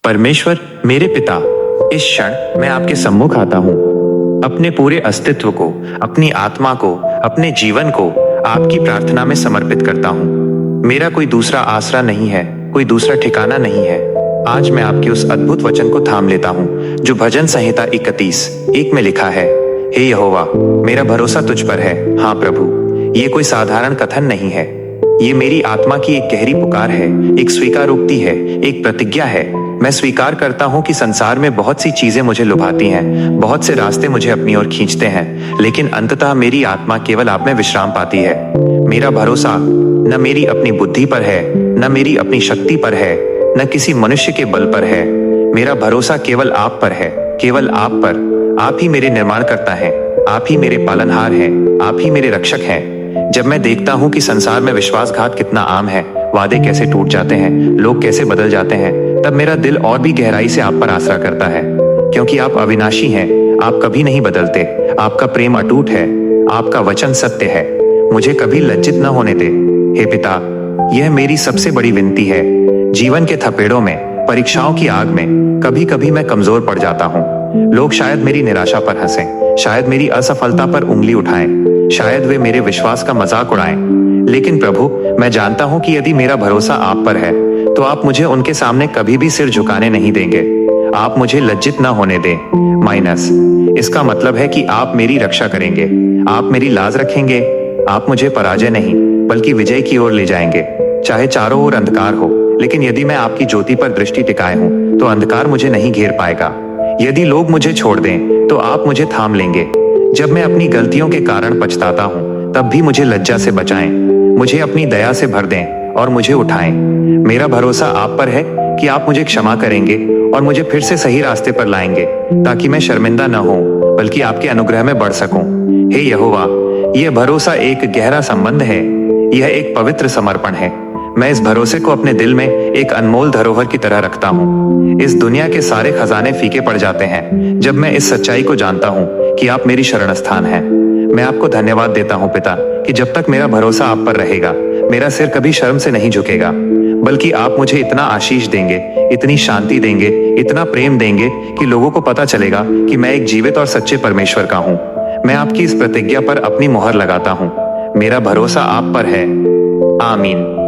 परमेश्वर मेरे पिता, इस क्षण मैं आपके सम्मुख आता हूँ। अपने पूरे अस्तित्व को, अपनी आत्मा को, अपने जीवन को आपकी प्रार्थना में समर्पित करता हूँ। मेरा कोई दूसरा आसरा नहीं है, कोई दूसरा ठिकाना नहीं है। आज मैं आपके उस अद्भुत वचन को थाम लेता हूँ जो भजन संहिता 31:1 में लिखा है, हे यहोवा, मेरा भरोसा तुझ पर है। हाँ प्रभु, ये कोई साधारण कथन नहीं है। ये मेरी आत्मा की एक गहरी पुकार है, एक स्वीकारोक्ति है, एक प्रतिज्ञा है। मैं स्वीकार करता हूँ कि संसार में बहुत सी चीजें मुझे लुभाती हैं, बहुत से रास्ते मुझे अपनी ओर खींचते हैं, लेकिन अंततः मेरी आत्मा केवल आप में विश्राम पाती है। मेरा भरोसा न मेरी अपनी बुद्धि पर है, न मेरी अपनी शक्ति पर है, न किसी मनुष्य के बल पर है। मेरा भरोसा केवल आप पर है, केवल आप पर। आप ही मेरे निर्माण करता है, आप ही मेरे पालनहार हैं, आप ही मेरे रक्षक हैं। जब मैं देखता हूँ कि संसार में विश्वासघात कितना आम है, वादे कैसे टूट जाते हैं, लोग कैसे बदल जाते हैं, तब मेरा दिल और भी गहराई से आप पर आसरा करता है। क्योंकि आप अविनाशी हैं, आप कभी नहीं बदलते, आपका प्रेम अटूट है, आपका वचन सत्य है। मुझे कभी लज्जित न होने दे हे पिता, यह मेरी सबसे बड़ी विनती है। जीवन के थपेड़ों में, परीक्षाओं की आग में कभी कभी मैं कमजोर पड़ जाता हूँ। लोग शायद मेरी निराशा पर हंसें, शायद मेरी असफलता पर उंगली उठाएं, शायद वे मेरे विश्वास का मजाक उड़ाएं। लेकिन प्रभु, मैं जानता हूं कि यदि मेरा भरोसा आप पर है तो आप मुझे उनके सामने कभी भी सिर झुकाने नहीं देंगे। आप मुझे लज्जित न होने दें। माइनस इसका मतलब है कि आप मेरी रक्षा करेंगे, आप मेरी लाज रखेंगे। आप मुझे पराजय नहीं बल्कि विजय की ओर ले जाएंगे। चाहे चारों ओर अंधकार हो, लेकिन यदि मैं आपकी ज्योति पर दृष्टि टिकाए हूं तो अंधकार मुझे नहीं घेर पाएगा। यदि लोग मुझे छोड़ दें तो आप मुझे थाम लेंगे। जब मैं अपनी गलतियों के कारण पछताता हूँ तब भी मुझे लज्जा से बचाएं, मुझे अपनी दया से भर दें और मुझे उठाएं। मेरा भरोसा आप पर है कि आप मुझे क्षमा करेंगे और मुझे फिर से सही रास्ते पर लाएंगे, ताकि मैं शर्मिंदा न हो बल्कि आपके अनुग्रह में बढ़ सकूं। हे यहोवा, यह भरोसा एक गहरा संबंध है, यह एक पवित्र समर्पण है। मैं इस भरोसे को अपने दिल में एक अनमोल धरोहर की तरह रखता हूँ। इस दुनिया के सारे खजाने फीके पड़ जाते हैं जब मैं इस सच्चाई को जानता हूँ कि आप मेरी शरण स्थान हैं। मैं आपको धन्यवाद देता हूँ पिता कि जब तक मेरा भरोसा आप पर रहेगा, मेरा सिर कभी शर्म से नहीं झुकेगा, बल्कि आप मुझे इतना आशीष देंगे, इतनी शांति देंगे, इतना प्रेम देंगे कि लोगों को पता चलेगा कि मैं एक जीवित और सच्चे परमेश्वर का हूँ। मैं आपकी इस प्रतिज्ञा पर अपनी मोहर लगाता हूँ। मेरा भरोसा आप पर है। आमीन।